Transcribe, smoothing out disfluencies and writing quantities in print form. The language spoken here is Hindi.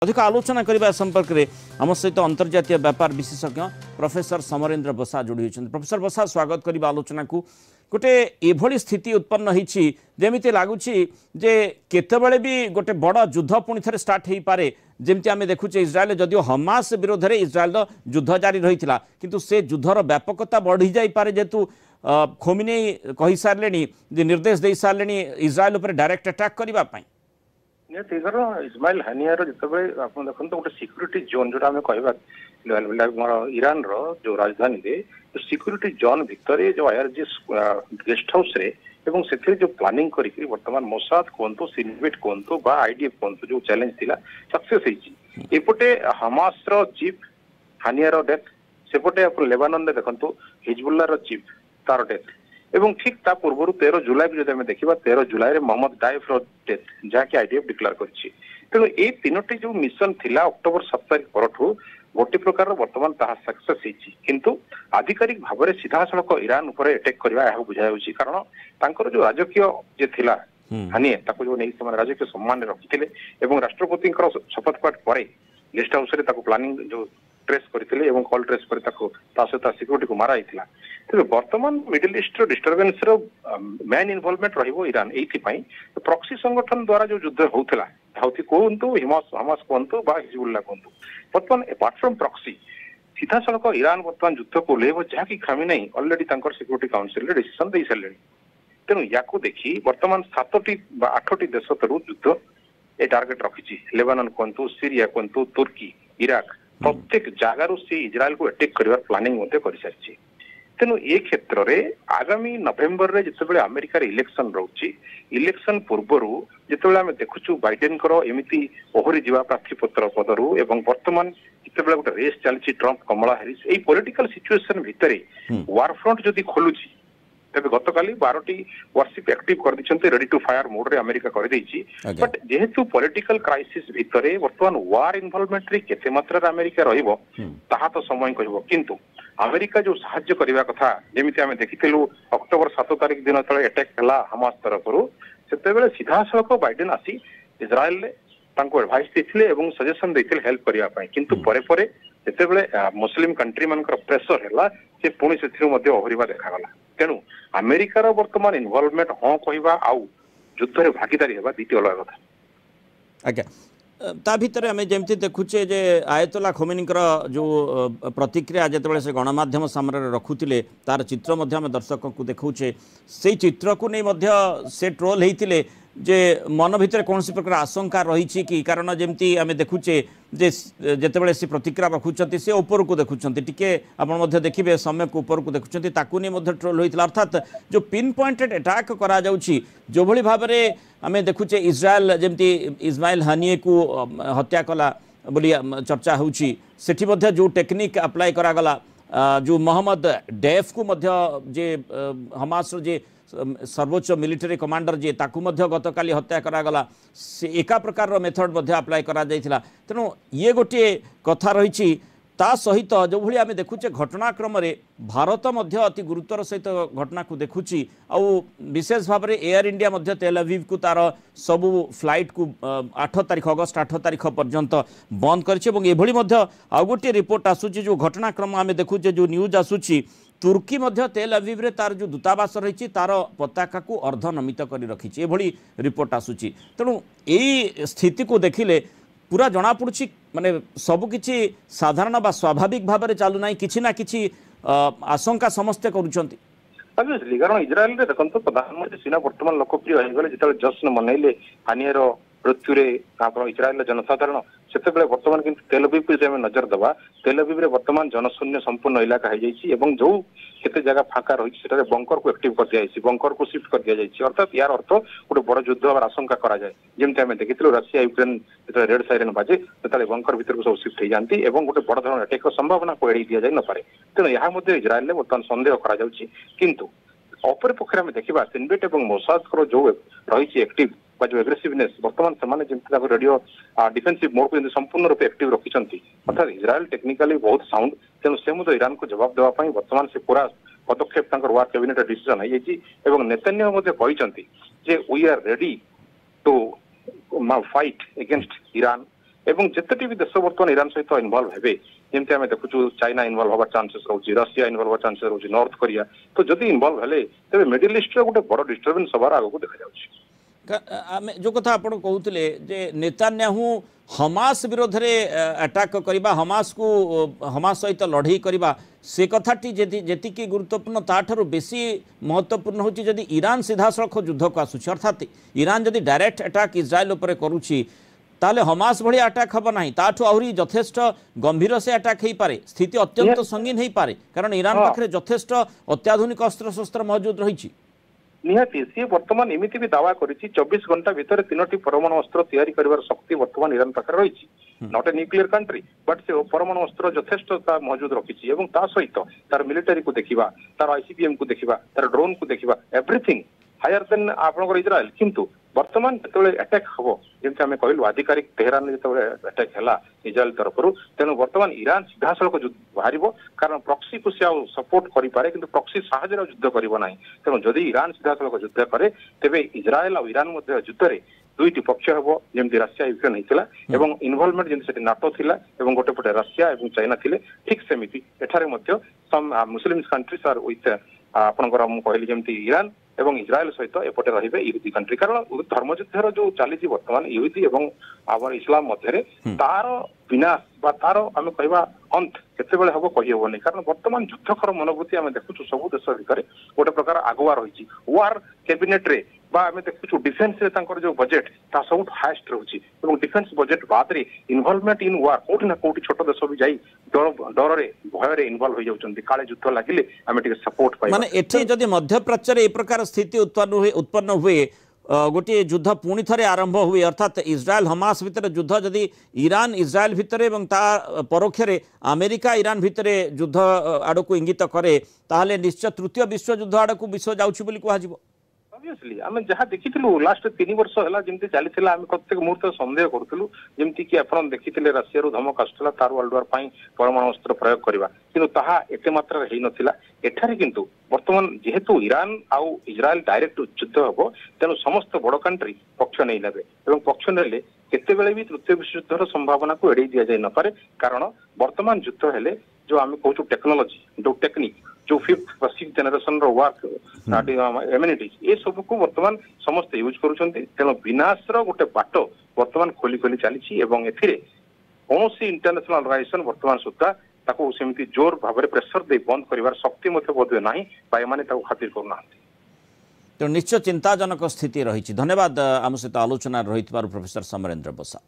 अधिक आलोचना करने संपर्क में आम सहित अंतर्जातीय व्यापार विशेषज्ञ प्रोफेसर समरेन्द्र बसा जोड़ी होती। प्रोफेसर बसा स्वागत करने आलोचना को गोटे एभली स्थिति उत्पन्न होती जमी लगुच केतबले भी गोटे बड़ युद्ध पुणी थे स्टार्ट हो पारे जमती आम देखुचे इज्राएल जदिव हमास विरोध में इज्राएल युद्ध जारी रही किंतु से युद्धर व्यापकता बढ़ी जापे जेहेतु खोमिनेई कही सारे निर्देश दे सारे इज्राएल उपर डायरेक्ट अटैक करने इस्माइल हानियार जिते आप देखते गोटे सिक्यूरीटी जोन जो आम कह ईरान जो राजधानी रे सिक्यूरीटी जोन भितर जो आईआरजीएस गेस्ट हाउस रे एवं से जो प्लानिंग करी वर्तमान मोसाद कहतु सिनबेट कहतु बा आईडीएफ कहतु जो चैलेंज थिला सक्सेस एपटे हमास रो चीफ हानियार डेथ सेपटे लेबानन देखु हिजबुल्ला रो चीफ तार डेथ एवं ठीक ता पूर्व 13 जुलाई को जब देखा 13 जुलाई रे मोहम्मद दाइफ रो डेथ जहाँकि आईडीएफ डिक्लेयर करछि तेणु ए तीनोटी जो मिशन थिला अक्टोबर 7 तारिख परठू गोटे प्रकार वर्तमान ताहा सक्सेस होइछि किंतु आधिकारिक भाव में सीधा सड़क ईरान उपर अटैक करबा यह बुझा होछि कारण तांकर जो राजकीय जे थिला हानिए ताको जो नै समान राजकीय सम्मान रखिथिले एवं राष्ट्रपति शपथ पाठ पर गेस्ट हाउस रे ताको प्लानिंग जो ट्रेस करथिले एवं कॉल ट्रेस कर ताको ता सहित सिक्यूरीटी को मारा आइथिला तेज वर्तमान मिडिल ईस्ट डिस्टर्बेंस रो मेन इन्वॉल्वमेंट रहिबो ईरान एथि पई प्रॉक्सी संगठन द्वारा जो युद्ध होउथला हाउथि कोंतु हमास कोंतु बा हिजबुल्लाह कोंतु वर्तमान अपार्ट फ्रॉम प्रॉक्सी सीधा सड़क ईरान वर्तमान युद्ध को लेबो जहाँकि खामी नहीं ऑलरेडी तांकर सिक्यूरीटी काउंसिल रे डिसीजन दे सारे तेणु याकू देखी वर्तमान 7टी बा 8टी देश तरु युद्ध ए टार्गेट रखिछि लेबानन कोंतु सीरिया कोंतु तुर्की इराक प्रत्येक जगार से इज्राएल को अटैक कर प्लानिंग कर सारी तेणु ये क्षेत्र में आगामी नवेम्बर रे जिते अमेरिकार इलेक्शन रोचे इलेक्शन पूर्वर जिते आम देखुचु बाइडेन एमती ओहरी जा प्रार्थीपत्र पदरू एवं वर्तमान जिते गोटे रेस चलती ट्रंप कमला हैरिस यही पॉलिटिकल सिचुएशन भितर वार फ्रंट जदि खोलुची तेज गतकाली 12टी वारशिप एक्टिव कर दी रेडी टू फायर मोड रे अमेरिका कर देछि बट जेहेतु पॉलिटिकल क्राइसिस भितर वर्तमान वार इन्वॉल्वमेंट रे केते मात्रा अमेरिका रहिबो ताहा तो समय कहबो किंतु अमेरिका जो साहाय्य करबा कथा जेमिति आमे देखिथिलु अक्टोबर 7 तारिख दिन तळे अटैक हला हमास तरफरु सेते बेले सीधा सड़क बाइडेन आसी इज्राएल ले तांको एडवाइस देथिले एवं सजेशन देथिले हेल्प करिया पई किंतु परे परे सेते बेले मुस्लिम कंट्री मानकर प्रेशर हला से पुणी सेथिरु मध्ये ओहरिबा देखा गला तेणु अमेरिकार वर्तमान इन्वॉल्वमेंट हाँ कहवा आउ युद्ध रे भागीदारी हेबा द्वितीय अलग कथा आज्ञा ता भितर आम जमती देखुचे जे आयतोला खोमेनीकर जो प्रतिक्रिया जिते से गणमाध्यम सामने रखुले तार चित्र आम दर्शक को देखुचे से चित्र को नहीं से ट्रोल होते जे मन भितर कौन प्रकार आशंका रही कि कारण जमती आम देखुचे जे जिते से प्रतिक्रिया रखुंट से ऊपर को देखुंट टी आप देखिए समय को ऊपर को देखुंट ताकू नहीं ट्रोल होता अर्थात जो पिन पॉइंटेड अटैक करा जो भली भाव में आम देखुचे इज्राएल जमती इस्माइल हानिए को हत्या कला बोली चर्चा होची जो टेक्निक अप्लाई करागला जो मोहम्मद डैफ को जे हमास जे सर्वोच्च मिलिटरी कमांडर जी ताकू गतकाली हत्या करागला से एका प्रकार मेथड अप्लाई करा जायथिला तेणु ये गोटे कथा रही ता सहित जो भली आम देखुचे घटनाक्रम रे भारत अति गुरुत्वर सहित घटना को देखुची आउ विशेष भाव में एयर इंडिया तेल अवीव को तार सबू फ्लाइट को 8 तारिख अगस्त 8 तारिख पर्यंत बंद कर आउ गोटे रिपोर्ट आसूची जो घटनाक्रम आम देखुचे जो न्यूज आसूची तुर्की तेल अवीव रे तार जो दूतावास रही तार पताका को अर्धनमित कर रखी एभली रिपोर्ट आसूची तेणु यही स्थिति को देखिले पूरा जना पड़ी माने सबकि साधारण बा स्वाभाविक भाव में चलू ना कि आशंका समस्ते करुँच कारण इज्राएल देखो प्रधानमंत्री सीना बर्तमान लोकप्रिय हो गले जश्न मनइले हानियर मृत्यु इज्राएल जनसाधारण से बर्तमान किंतु तेल अवीव को नजर दबा तेल अवीव रे वर्तमान जनशून्य संपूर्ण इलाका हो जाइए जो केते जगह फाका रही से बंकर को एक्टिव कर दिया बंकर को शिफ्ट कर दिया अर्थात यार अर्थ गोटे बड़ युद्ध हमार आशंका करा जाए जमी आम देखी रशिया यूक्रेन जो रेड साइरेन बाजे से बंकर भर को सब शिफ्ट हो जाती गोटे बड़ धरण अटैक संभावना को एड़ी दि जाए न पारे तेणु यहाँ इज्राएल बर्तमान संदेह करा अपर पक्ष में देखा सिनबेट और मोसाद जो रही एक्टिव जो एग्रेसिवनेस बर्तमान से रेडियो डिफेंसिव मोड को संपूर्ण रूप एक्टिव रखिंट अर्थात इज्राएल टेक्निकाली बहुत साउंड तेणु से ईरान को जवाब देवाई बर्तमान से पूरा पदक्षेप वार कैबिनेट डिसीजन हो नेतन्याहू कहते we are ready to fight against Iran एवं जिते भी देश बर्तमान ईरान सहित इनवल्व हेबे जमती आम देखु चाइना इनवल्व हवा चांसेस रोचे रशिया इनवल्व हवा चांसेस रोचे नॉर्थ कोरिया तो जदि इनवल्व हेले तेरे मिडिल ईस्ट रे गोटे बड़ डिस्टर्बेंस हबार आगो देखा जाउछि। आम जो कथा आप कहते जे नेतान्याहू हमास विरोध में अटैक करवा हमास को हमास सहित लड़ई करवा से कथाटी जी गुरुत्वपूर्ण ताठू बेसी महत्वपूर्ण होची जदि ईरान सीधा सड़क युद्ध को आसुची अर्थात ईरान जदि डायरेक्ट अटैक इज्राएल उपर करुची ताले हमास भली अटैक हम ना ताठू आहरी यथेष्ट गंभीर से अटैक हो पारे स्थिति अत्यंत संगीन हो पारे कारण ईरान पाखे यथेष्ट अत्याधुनिक अस्त्र शस्त्र मौजूद रही निहाती सी वर्तमान एमती भी दावा करिछि 24 घंटा भितर 3टी परमाणु अस्त्र तैयारी करिवार शक्ति वर्तमान ईरान पाखे रही not a nuclear country but से परमाणु अस्त्र यथेष्ट मौजूद रखी एवं ता सहित तार मिलिटरी को देखिबा तार आईसीबीएम को देखिबा तार ड्रोन को देखिबा एवरीथिंग हायर देन आपनकर इजराइल किंतु वर्तमान जो अटैक हम जमी आम कहलु आधिकारिक तेहरान जो अटैक है इजराइल तरफ तेणु वर्तमान ईरान सीधा सड़क बाहर कारण प्रॉक्सी को सपोर्ट करें कि प्रॉक्सी साहज युद्ध करना तेणु जदि ईरान सीधा सड़क युद्ध करे तेरे इजराइल और ईरान युद्ध में दुईटी पक्ष हम जमी रशिया यूक्रेन होता है इनवॉल्वमेंट जमी नाटो थिला गोटे पटे रशिया और चाइना थिले ठीक सेमती एठारे मुस्लिम कंट्रीज आर विथ आपनकर मु कहली जमी ईरान एवं इजराइल सहित एपटे रहिबे यूरोपीय कंट्री कारण धर्मयुद्धर जो चली वर्तमान यूरोपी एवं आम इस्लाम मध्य तार विनाश बा तार आम कहवा अंत केतेबेले हम कहीहबनी कारण वर्तमान युद्धकर मनोवृत्ति आम देखु सब देश भितर गोटे प्रकार आगुआ रही वार कैबिनेट रे बा आम देखु डिफेन्स रे तांकर जो बजेट ता सब हाईएस्ट रही डिफेन्स बजेट बाद रे इन्वॉल्वमेंट इन वार कोठी ना कोठी छोट देश भी जाई डर रे भय रे इन्वॉल्व हो जाउछन्ती काले युद्ध लागिले आम टिके सपोर्ट पाइ माने एठी जदि मध्य प्राच्य रे ए प्रकार स्थिति उत्पन्न हुए गोटे युद्ध पुणी थे आरंभ हुए अर्थात इज्राएल हमास भितर युद्ध जदि ईरान इज्राएल भितर एवं ता परोक्षरे अमेरिका ईरान भितर युद्ध आड़ को इंगित करे ताहले निश्चय तृतीय विश्व युद्ध आड़ को विश्व जाउछि बोली कहजिबो ऑब्वियसली आम जहाँ देखी लास्ट 3 वर्ष है जमी चली आम प्रत्येक मुहूर्त सन्देह करूँ जमी कि आप देखी रशिया धमक आसूला तार वर्ल्ड वार परमाणु अस्त्र प्रयोग करवा किंतु ताहा एते मात्रा रे नथिला एठारे किंतु वर्तमान जेहेतु ईरान आउ इजराइल डायरेक्ट युद्ध हम तेणु समस्त बड़ कंट्री पक्ष नहीं नेबे एवं पक्ष नेले केतेबेले भी तृतीय विश्व युद्धर संभावना को एड़े दि जाई न पारे कारण वर्तमान युद्ध हेले जो आम कहूँ टेक्नोलोजी जो टेक्निक जो 5th और 6th जनरेशन वर्क एम्यूनिटीज ये सब को वर्तमान समस्त यूज करुछन्ती तेणु विनाश गोटे बाट वर्तमान खोली खोली चली कौन इंटरनेशनल ऑर्गेनाइजेशन वर्तमान सुधा ताको सेमती जोर भाव में प्रेसर दे बंद कर शक्ति बोधे ना बाईमाने खातिर करना तो निश्चय चिंताजनक स्थिति रही। धन्यवाद आम सहित आलोचना रही प्रोफेसर समरेंद्र बसा।